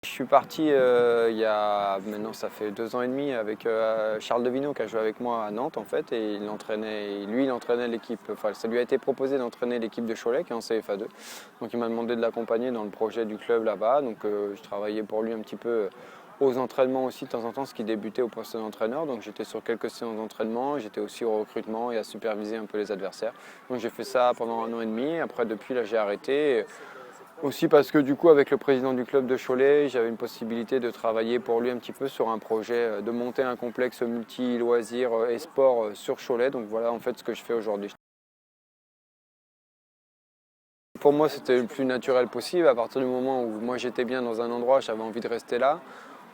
Je suis parti il y a maintenant ça fait 2 ans et demi avec Charles Devineau qui a joué avec moi à Nantes en fait et il entraînait l'équipe, enfin ça lui a été proposé d'entraîner l'équipe de Cholet qui est en CFA2. Donc il m'a demandé de l'accompagner dans le projet du club là-bas. Donc je travaillais pour lui un petit peu aux entraînements aussi de temps en temps, ce qui débutait au poste d'entraîneur. Donc j'étais sur quelques séances d'entraînement, j'étais aussi au recrutement et à superviser un peu les adversaires. Donc j'ai fait ça pendant 1 an et demi. Après depuis là j'ai arrêté. Aussi parce que du coup avec le président du club de Cholet, j'avais une possibilité de travailler pour lui un petit peu sur un projet de monter un complexe multi-loisirs et sport sur Cholet. Donc voilà en fait ce que je fais aujourd'hui. Pour moi c'était le plus naturel possible. À partir du moment où moi j'étais bien dans un endroit, j'avais envie de rester là.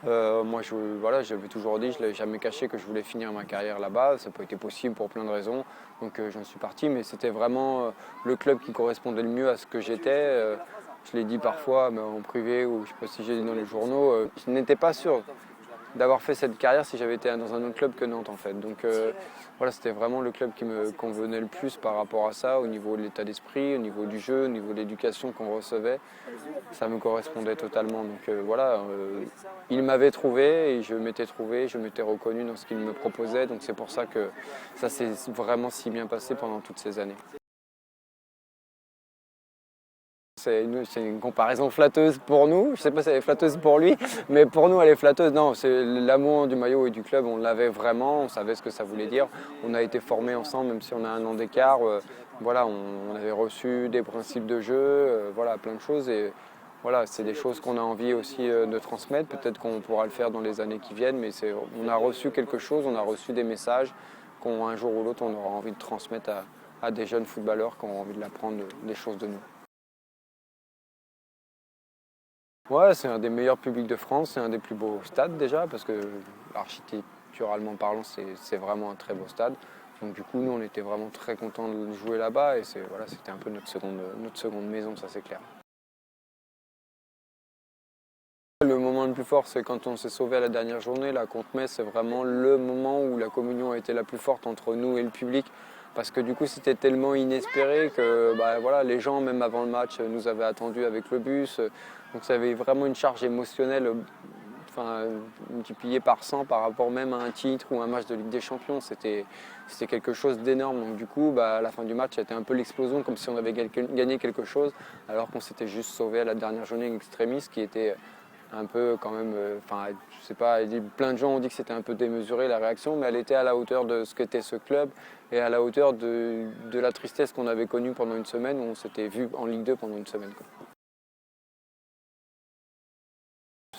Voilà, j'avais toujours dit, je ne l'avais jamais caché que je voulais finir ma carrière là-bas. Ça n'a pas été possible pour plein de raisons. Donc j'en suis parti, mais c'était vraiment le club qui correspondait le mieux à ce que j'étais. Je l'ai dit parfois mais en privé ou je ne sais pas si j'ai dit dans les journaux. Je n'étais pas sûr d'avoir fait cette carrière si j'avais été dans un autre club que Nantes en fait. Donc voilà, c'était vraiment le club qui me convenait le plus par rapport à ça, au niveau de l'état d'esprit, au niveau du jeu, au niveau de l'éducation qu'on recevait. Ça me correspondait totalement. Donc voilà, il m'avait trouvé et je m'étais trouvé, je m'étais reconnu dans ce qu'il me proposait. Donc c'est pour ça que ça s'est vraiment si bien passé pendant toutes ces années. C'est une comparaison flatteuse pour nous. Je ne sais pas si elle est flatteuse pour lui, mais pour nous, elle est flatteuse. Non, c'est l'amour du maillot et du club, on l'avait vraiment, on savait ce que ça voulait dire. On a été formés ensemble, même si on a 1 an d'écart. Voilà, on avait reçu des principes de jeu, voilà, plein de choses. Et voilà, c'est des choses qu'on a envie aussi de transmettre. Peut-être qu'on pourra le faire dans les années qui viennent, mais on a reçu quelque chose, on a reçu des messages qu'un jour ou l'autre, on aura envie de transmettre à des jeunes footballeurs qui ont envie de l'apprendre des choses de nous. Ouais, c'est un des meilleurs publics de France, c'est un des plus beaux stades déjà, parce que architecturalement parlant, c'est vraiment un très beau stade. Donc du coup, nous, on était vraiment très contents de jouer là-bas et voilà, c'était un peu notre seconde maison, ça c'est clair. Le moment le plus fort, c'est quand on s'est sauvé à la dernière journée, là, contre Metz, c'est vraiment le moment où la communion a été la plus forte entre nous et le public. Parce que du coup, c'était tellement inespéré que bah, voilà, les gens, même avant le match, nous avaient attendus avec le bus. Donc ça avait vraiment une charge émotionnelle enfin, multipliée par 100 par rapport même à un titre ou un match de Ligue des Champions. C'était quelque chose d'énorme. Donc du coup, bah, à la fin du match, c'était un peu l'explosion, comme si on avait gagné quelque chose, alors qu'on s'était juste sauvé à la dernière journée extrémiste, qui était un peu quand même, enfin je sais pas, plein de gens ont dit que c'était un peu démesuré la réaction, mais elle était à la hauteur de ce qu'était ce club et à la hauteur de la tristesse qu'on avait connue pendant une semaine où on s'était vu en Ligue 2 pendant une semaine, quoi.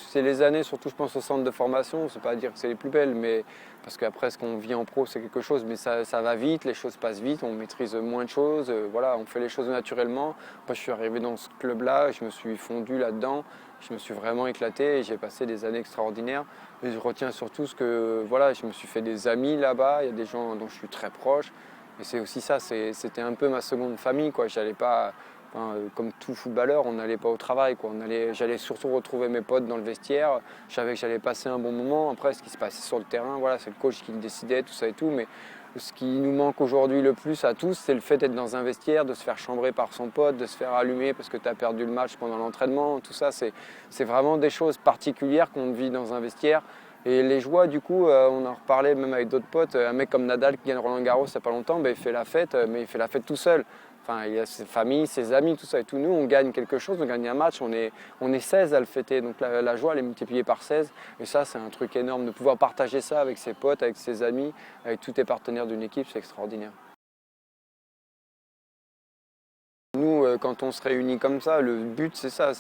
C'est les années, surtout je pense au centre de formation, c'est pas à dire que c'est les plus belles, mais parce qu'après ce qu'on vit en pro c'est quelque chose, mais ça va vite, les choses passent vite, on maîtrise moins de choses, voilà, on fait les choses naturellement. Moi je suis arrivé dans ce club-là, je me suis fondu là-dedans, je me suis vraiment éclaté et j'ai passé des années extraordinaires. Et je retiens surtout ce que, voilà, je me suis fait des amis là-bas, il y a des gens dont je suis très proche. Et c'est aussi ça, c'était un peu ma seconde famille, quoi. J'allais pas, enfin, comme tout footballeur, on n'allait pas au travail, quoi. J'allais surtout retrouver mes potes dans le vestiaire. Je savais que j'allais passer un bon moment. Après, ce qui se passait sur le terrain, voilà, c'est le coach qui le décidait, tout ça et tout. Mais ce qui nous manque aujourd'hui le plus à tous, c'est le fait d'être dans un vestiaire, de se faire chambrer par son pote, de se faire allumer parce que tu as perdu le match pendant l'entraînement. Tout ça, c'est vraiment des choses particulières qu'on vit dans un vestiaire. Et les joies, du coup, on en reparlait même avec d'autres potes. Un mec comme Nadal qui gagne Roland Garros il n'y a pas longtemps, ben, il fait la fête, mais il fait la fête tout seul. Enfin, il y a ses familles, ses amis, tout ça et tout. Nous, on gagne quelque chose, on gagne un match, on est 16 à le fêter. Donc la joie, elle est multipliée par 16. Et ça, c'est un truc énorme. De pouvoir partager ça avec ses potes, avec ses amis, avec tous tes partenaires d'une équipe, c'est extraordinaire. Nous, quand on se réunit comme ça, le but c'est ça,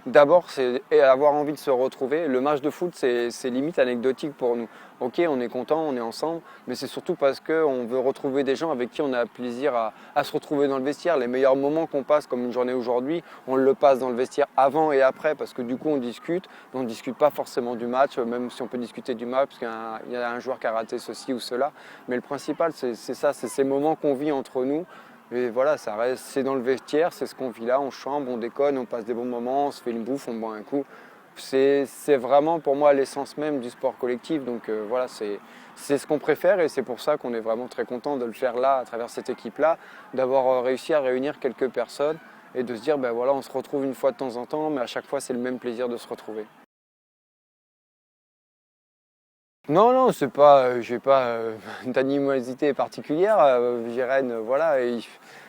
d'abord c'est avoir envie de se retrouver. Le match de foot, c'est limite anecdotique pour nous. Ok, on est content, on est ensemble, mais c'est surtout parce qu'on veut retrouver des gens avec qui on a plaisir à se retrouver dans le vestiaire. Les meilleurs moments qu'on passe, comme une journée aujourd'hui, on le passe dans le vestiaire avant et après, parce que du coup on discute, mais on ne discute pas forcément du match, même si on peut discuter du match, parce qu'il y a un joueur qui a raté ceci ou cela. Mais le principal, c'est ça, c'est ces moments qu'on vit entre nous. Et voilà, ça reste, c'est dans le vestiaire, c'est ce qu'on vit là, on chambre, on déconne, on passe des bons moments, on se fait une bouffe, on boit un coup. C'est vraiment pour moi l'essence même du sport collectif. Donc voilà, c'est ce qu'on préfère et c'est pour ça qu'on est vraiment très content de le faire là, à travers cette équipe-là, d'avoir réussi à réunir quelques personnes et de se dire, ben voilà, on se retrouve une fois de temps en temps, mais à chaque fois c'est le même plaisir de se retrouver. Non, non, c'est pas, j'ai pas d'animosité particulière. Rennes, voilà.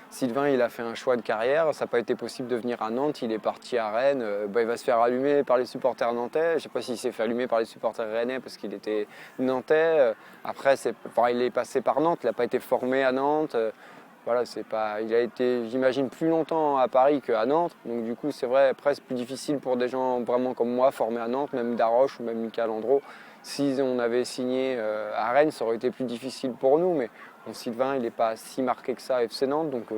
Sylvain, il a fait un choix de carrière. Ça n'a pas été possible de venir à Nantes. Il est parti à Rennes. Il va se faire allumer par les supporters nantais. Je ne sais pas s'il s'est fait allumer par les supporters rennais parce qu'il était nantais. Après, il est passé par Nantes. Il n'a pas été formé à Nantes. Voilà, c'est pas, il a été, j'imagine, plus longtemps à Paris qu'à Nantes. Donc du coup, c'est vrai, presque plus difficile pour des gens vraiment comme moi, formés à Nantes, même Daroche ou même Michael Andro. Si on avait signé à Rennes, ça aurait été plus difficile pour nous. Mais bon, Sylvain, il n'est pas si marqué que ça à FC Nantes. Donc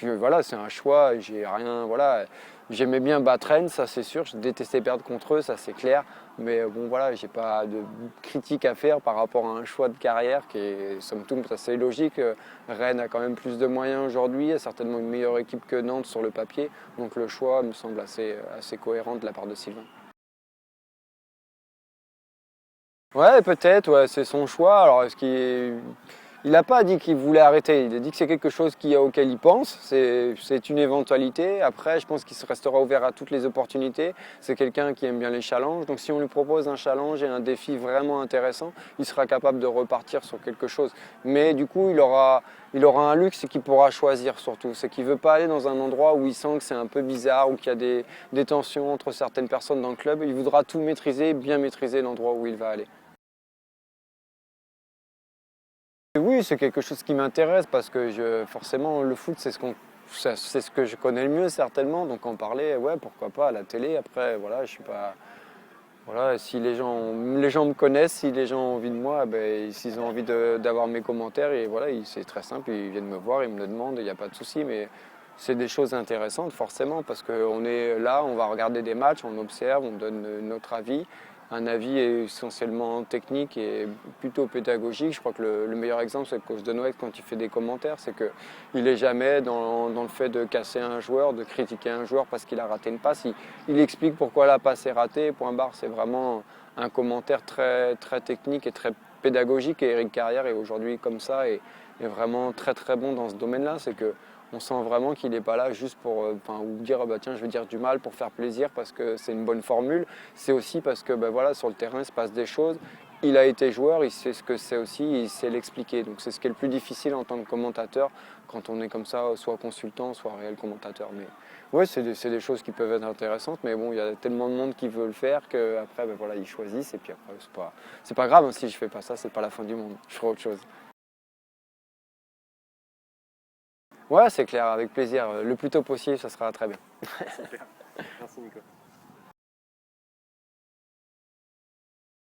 voilà, c'est un choix. J'ai rien, voilà. J'aimais bien battre Rennes, ça c'est sûr. Je détestais perdre contre eux, ça c'est clair. Mais bon voilà, j'ai pas de critique à faire par rapport à un choix de carrière qui est somme toute assez logique. Rennes a quand même plus de moyens aujourd'hui, a certainement une meilleure équipe que Nantes sur le papier. Donc le choix me semble assez cohérent de la part de Sylvain. Ouais, peut-être, ouais, c'est son choix. Alors, il n'a pas dit qu'il voulait arrêter. Il a dit que c'est quelque chose auquel il pense. C'est une éventualité. Après, je pense qu'il se restera ouvert à toutes les opportunités. C'est quelqu'un qui aime bien les challenges. Donc, si on lui propose un challenge et un défi vraiment intéressant, il sera capable de repartir sur quelque chose. Mais du coup, il aura un luxe, c'est qu'il pourra choisir surtout. C'est qu'il ne veut pas aller dans un endroit où il sent que c'est un peu bizarre, ou qu'il y a des tensions entre certaines personnes dans le club. Il voudra tout maîtriser, bien maîtriser l'endroit où il va aller. Oui, c'est quelque chose qui m'intéresse parce que forcément le foot c'est ce que je connais le mieux certainement. Donc en parler, ouais, pourquoi pas à la télé. Après, voilà, je suis pas. Voilà, si les gens me connaissent, si les gens ont envie de moi, ben, s'ils ont envie d'avoir mes commentaires, et voilà, c'est très simple, ils viennent me voir, ils me le demandent, il n'y a pas de souci. Mais c'est des choses intéressantes forcément parce qu'on est là, on va regarder des matchs, on observe, on donne notre avis. Un avis essentiellement technique et plutôt pédagogique. Je crois que le meilleur exemple, c'est le coach de Noël quand il fait des commentaires, c'est qu'il n'est jamais dans le fait de casser un joueur, de critiquer un joueur parce qu'il a raté une passe. Il explique pourquoi la passe est ratée, point barre. C'est vraiment un commentaire très, très technique et très pédagogique. Et Eric Carrière est aujourd'hui comme ça et est vraiment très très bon dans ce domaine-là. C'est que on sent vraiment qu'il n'est pas là juste pour ou dire ah bah tiens je vais dire du mal pour faire plaisir parce que c'est une bonne formule. C'est aussi parce que voilà, sur le terrain il se passe des choses. Il a été joueur, il sait ce que c'est aussi, il sait l'expliquer. Donc c'est ce qui est le plus difficile en tant que commentateur quand on est comme ça, soit consultant, soit réel commentateur. Mais ouais, c'est des choses qui peuvent être intéressantes, mais bon, il y a tellement de monde qui veut le faire qu'après, voilà, ils choisissent et puis après, c'est pas grave, hein, si je fais pas ça, c'est pas la fin du monde. Je ferai autre chose. Ouais, c'est clair, avec plaisir. Le plus tôt possible, ça sera très bien. Super. Merci Nico.